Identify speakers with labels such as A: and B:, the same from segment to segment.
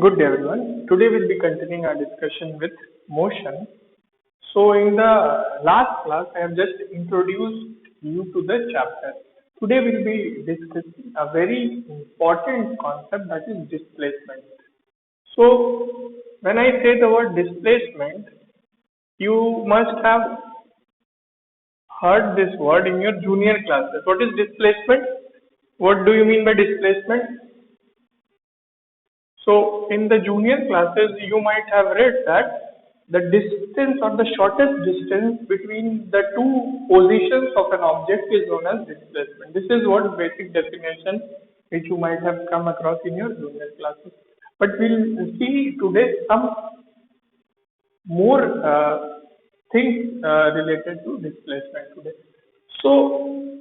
A: Good day everyone. Today we'll be continuing our discussion with motion. So in the last class I have just introduced you to the chapter. Today we'll be discussing a very important concept, that is displacement. So when I say the word displacement, you must have heard this word in your junior classes. What is displacement? What do you mean by displacement? So in the junior classes, you might have read that the distance or the shortest distance between the two positions of an object is known as displacement. This is what basic definition which you might have come across in your junior classes. But we'll see today some more things related to displacement today. So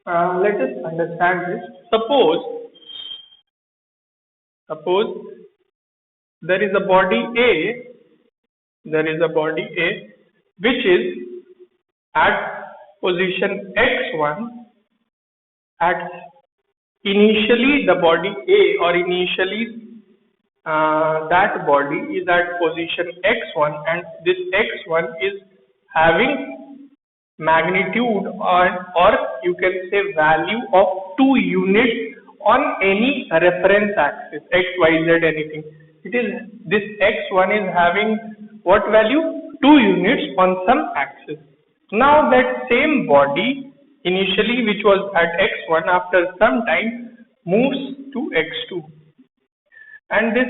A: let us understand this. Suppose there is a body A which is at position x1 at initially the body A, or initially that body is at position x1, and this x1 is having magnitude, or you can say value of 2 units on any reference axis, x, y, z, anything. It is this x1 is having what value? 2 units on some axis. Now that same body initially, which was at x1, after some time moves to x2, and this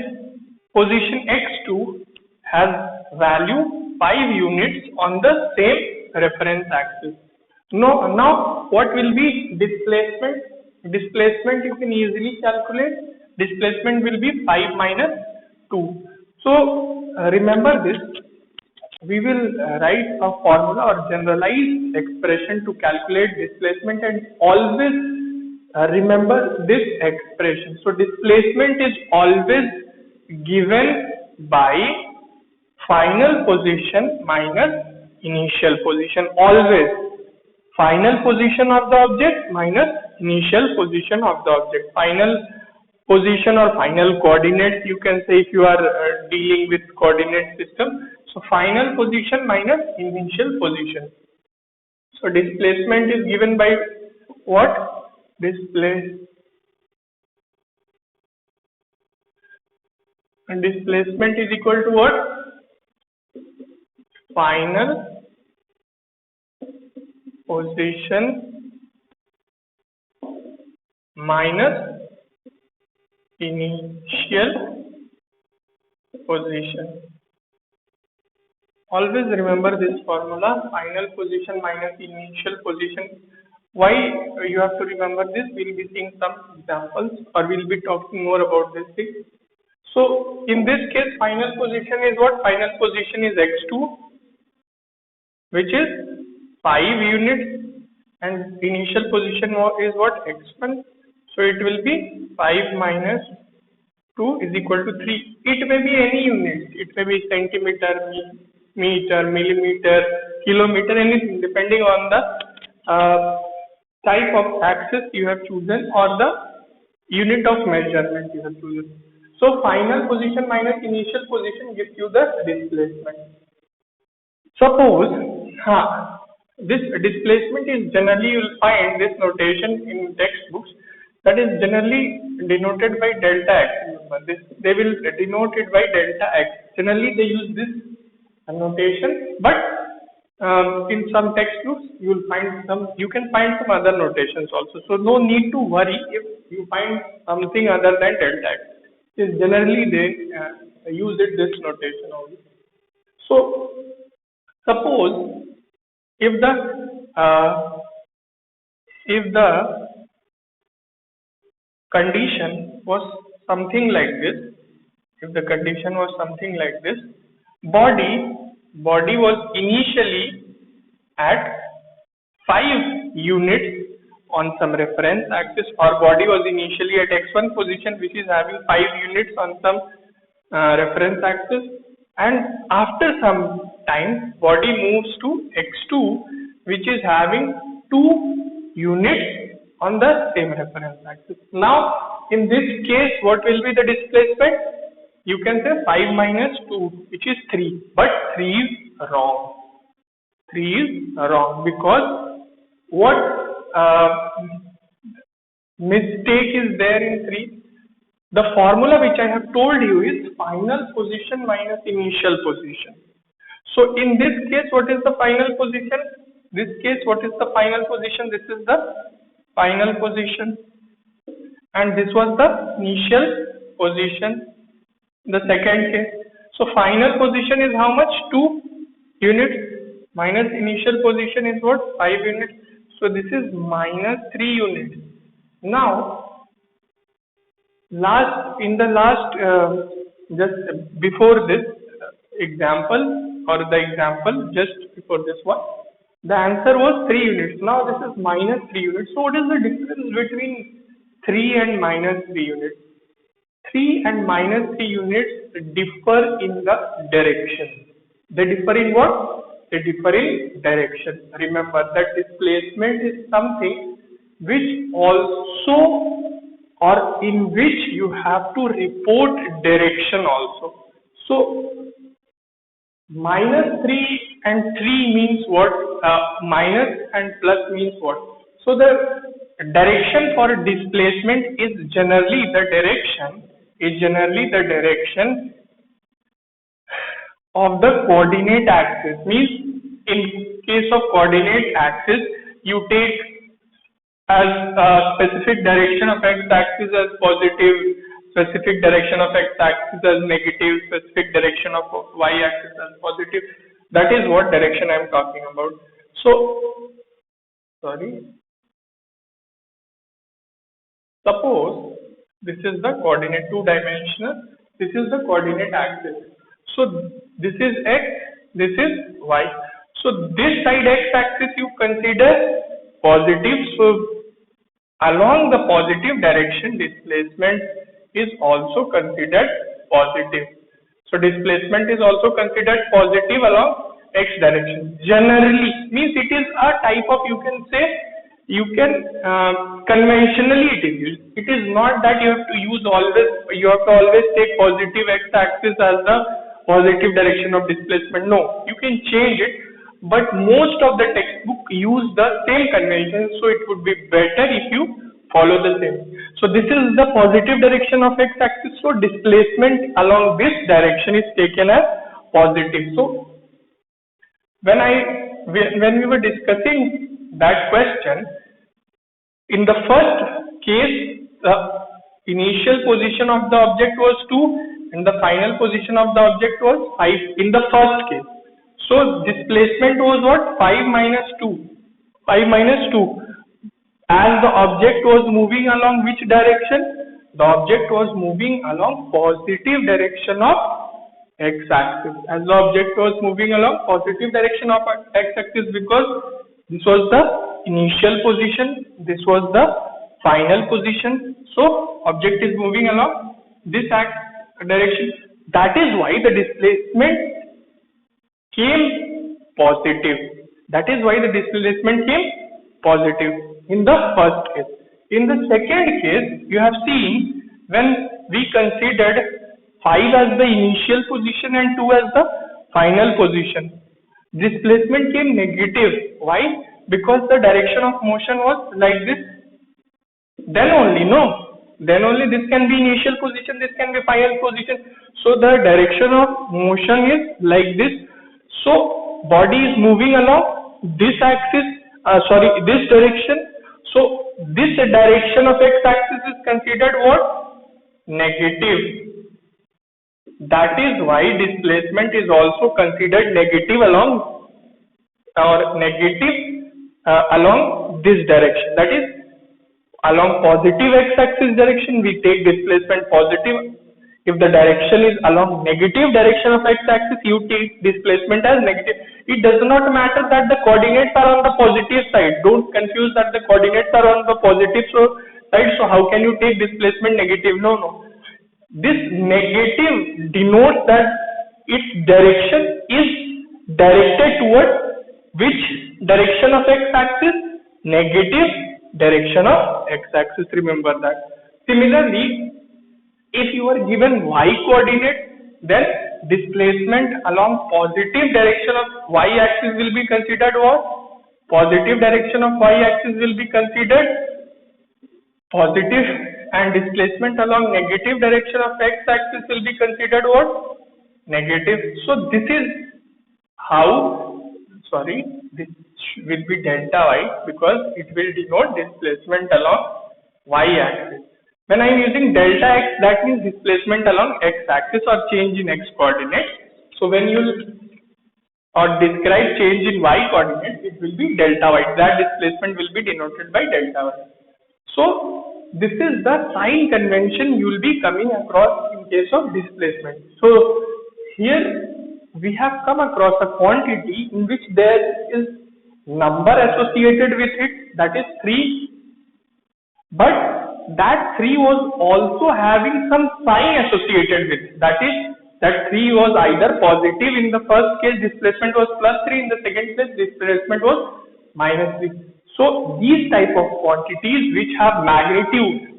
A: position x2 has value 5 units on the same reference axis. Now what will be displacement? Displacement you can easily calculate. Displacement will be 5 minus 2. So remember this. We will write a formula or generalized expression to calculate displacement, and always remember this expression. So displacement is always given by final position minus initial position. Always final position of the object minus initial position of the object. Final position or final coordinates, you can say, if you are dealing with coordinate system. So final position minus initial position. So displacement is given by what? Displacement is equal to what? Final position minus initial position. Always remember this formula, final position minus initial position. Why you have to remember this? We'll be seeing some examples, or we'll be talking more about this thing. So in this case, final position is what? Final position is x2, which is 5 units, and initial position is what? x1. So it will be 5 minus 2 is equal to 3. It may be any unit. It may be centimeter, meter, millimeter, kilometer, anything, depending on the type of axis you have chosen or the unit of measurement you have chosen. So final position minus initial position gives you the displacement. Suppose this displacement is generally, you will find this notation in textbooks, that is generally denoted by delta x. Remember this, they will denote it by delta x. Generally they use this notation, but in some textbooks you can find some other notations also. So no need to worry if you find something other than delta x. Generally they use this notation only. So suppose if the condition was something like this, body was initially at 5 units on some reference axis, or body was initially at x1 position, which is having 5 units on some reference axis, and after some time body moves to x2, which is having 2 units on the same reference axis. Now in this case, what will be the displacement? you can say 5 minus 2, which is 3. But 3 is wrong. 3 is wrong because what mistake is there in 3? The formula which I have told you is final position minus initial position. So in this case, what is the final position? This case, what is the final position? This is the final position. And this was the initial position, the second case. So final position is how much? 2 units minus initial position is what? 5 units. So this is minus 3 units. Now, just before this example or the example just before this one, the answer was 3 units. Now this is minus 3 units. So what is the difference between 3 and minus 3 units? 3 and minus 3 units differ in the direction. They differ in what? They differ in direction. Remember that displacement is something which also or in which you have to report direction also. So minus 3 and 3 means what? Minus and plus means what? So the direction for displacement is generally the direction of the coordinate axis. Means in case of coordinate axis, you take as specific direction of x-axis as positive, specific direction of x-axis as negative, specific direction of y-axis as positive. That is what direction I am talking about. So, suppose this is the coordinate 2-dimensional, this is the coordinate axis. So this is x, this is y. So this side x-axis you consider positive. So along the positive direction, displacement is also considered positive. So displacement is also considered positive along x direction. Generally, means it is a type of, you can say, conventionally it is used. It is not that you have to always take positive x-axis as the positive direction of displacement. No, you can change it. But most of the textbook use the same convention, so it would be better if you follow the same. So this is the positive direction of x-axis, so displacement along this direction is taken as positive. So when we were discussing that question, in the first case, the initial position of the object was 2 and the final position of the object was 5 in the first case. So displacement was what? 5 minus 2. As the object was moving along which direction? The object was moving along positive direction of x-axis. As the object was moving along positive direction of x-axis, because this was the initial position, this was the final position. So object is moving along this direction. That is why the displacement came positive. That is why the displacement came positive in the first case. In the second case, you have seen when we considered 5 as the initial position and 2 as the final position, displacement came negative. Why? Because the direction of motion was like this. Then only this can be initial position, this can be final position. So the direction of motion is like this. So body is moving along this this direction. So this direction of x-axis is considered what? Negative. That is why displacement is also considered negative along this direction. That is, along positive x-axis direction we take displacement positive. If the direction is along negative direction of x-axis, you take displacement as negative. It does not matter that the coordinates are on the positive side. Don't confuse that the coordinates are on the positive side. So how can you take displacement negative? No. This negative denotes that its direction is directed towards which direction of x-axis? Negative direction of x-axis. Remember that. Similarly, if you are given y coordinate, then displacement along positive direction of y-axis will be considered what? Positive direction of y-axis will be considered positive, and displacement along negative direction of x-axis will be considered what? Negative. So this is how, this will be delta y because it will denote displacement along y-axis. When I am using delta x, that means displacement along x-axis or change in x-coordinate. So when you describe change in y-coordinate, it will be delta y. That displacement will be denoted by delta y. So this is the sign convention you will be coming across in case of displacement. So here we have come across a quantity in which there is number associated with it, that is 3, but that 3 was also having some sign associated with it. That is, that 3 was either positive. In the first case, displacement was plus 3. In the second case, displacement was minus 3. So these type of quantities which have magnitude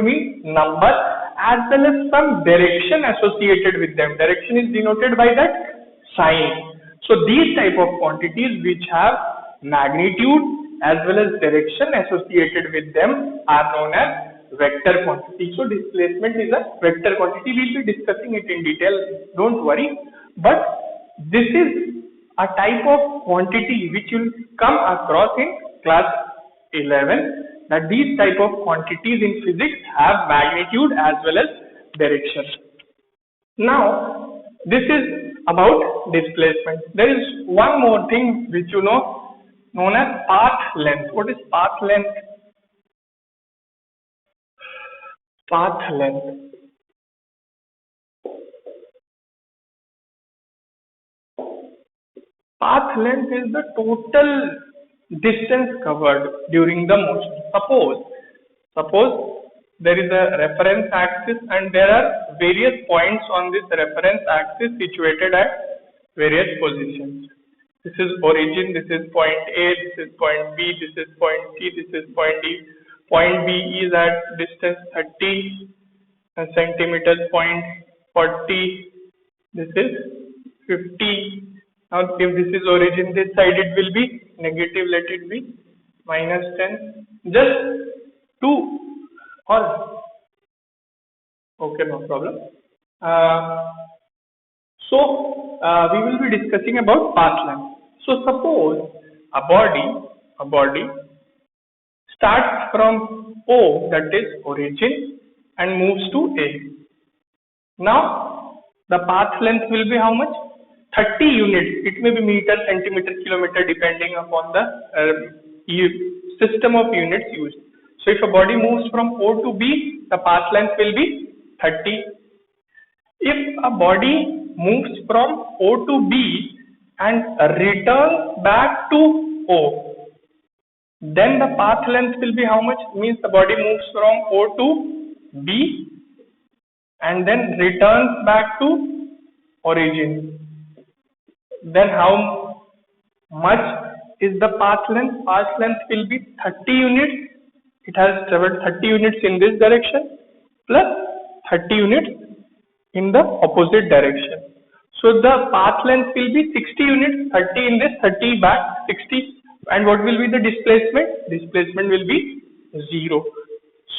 A: means number, as well as some direction associated with them. Direction is denoted by that sign. So these type of quantities which have magnitude as well as direction associated with them are known as vector quantity. So displacement is a vector quantity. We will be discussing it in detail, don't worry. But this is a type of quantity which will come across in class 11, that these type of quantities in physics have magnitude as well as direction. Now this is about displacement. There is one more thing which you know, known as path length. What is path length? Path length. Path length is the total distance covered during the motion. Suppose there is a reference axis and there are various points on this reference axis situated at various positions. This is origin, this is point A, this is point B, this is point C, this is point D. Point B is at distance 30 centimeters, point 40, this is 50. Now if this is origin, this side it will be negative, let it be minus 10, just 2 or okay, no problem. We will be discussing about path length. So suppose a body starts from O, that is origin, and moves to A. Now the path length will be how much? 30 units. It may be meter, centimeter, kilometer, depending upon the system of units used. So if a body moves from O to B, the path length will be 30. If a body moves from O to B and returns back to O, then the path length will be how much? Means the body moves from O to B and then returns back to origin. Then how much is the path length? Path length will be 30 units. It has traveled 30 units in this direction plus 30 units in the opposite direction. So the path length will be 60 units, 30 in this, 30 back, 60. And what will be the displacement? Displacement will be 0.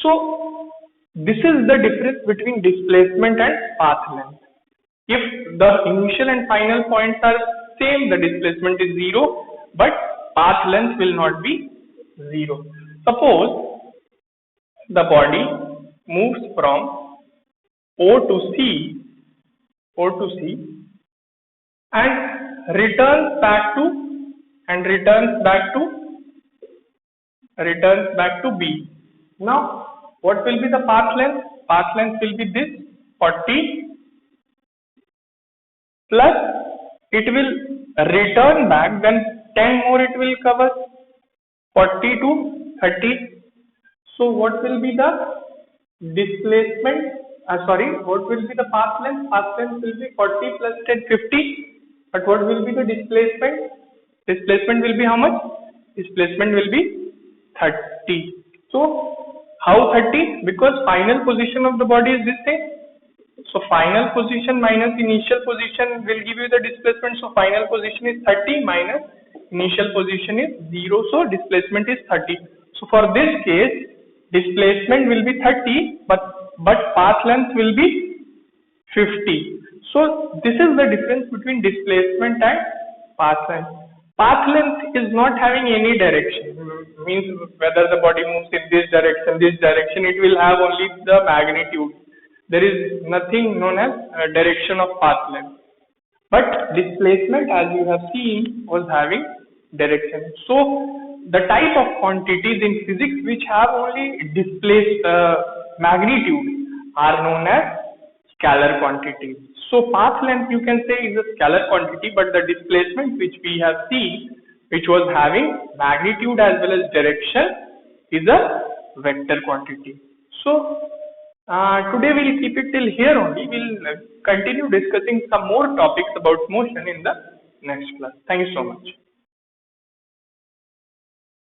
A: So this is the difference between displacement and path length. If the initial and final points are same, the displacement is 0, but path length will not be 0. Suppose the body moves from O to C and returns back to B. Now what will be the path length? Path length will be this 40 plus it will return back, then 10 more it will cover, 40 to 30. So what will be the displacement? What will be the path length? Path length will be 40 plus 10, 50. But what will be the displacement? Displacement will be how much? Displacement will be 30. So how 30? Because final position of the body is this thing. So final position minus initial position will give you the displacement. So final position is 30 minus initial position is 0. So displacement is 30. So for this case, displacement will be 30, but path length will be 50. So this is the difference between displacement and path length. Path length is not having any direction. Means whether the body moves in this direction, it will have only the magnitude. There is nothing known as direction of path length. But displacement, as you have seen, was having direction. So the type of quantities in physics which have only displaced magnitude are known as scalar quantities. So path length you can say is a scalar quantity, but the displacement which we have seen, which was having magnitude as well as direction, is a vector quantity. So today we'll keep it till here only. We'll continue discussing some more topics about motion in the next class. Thank you so much.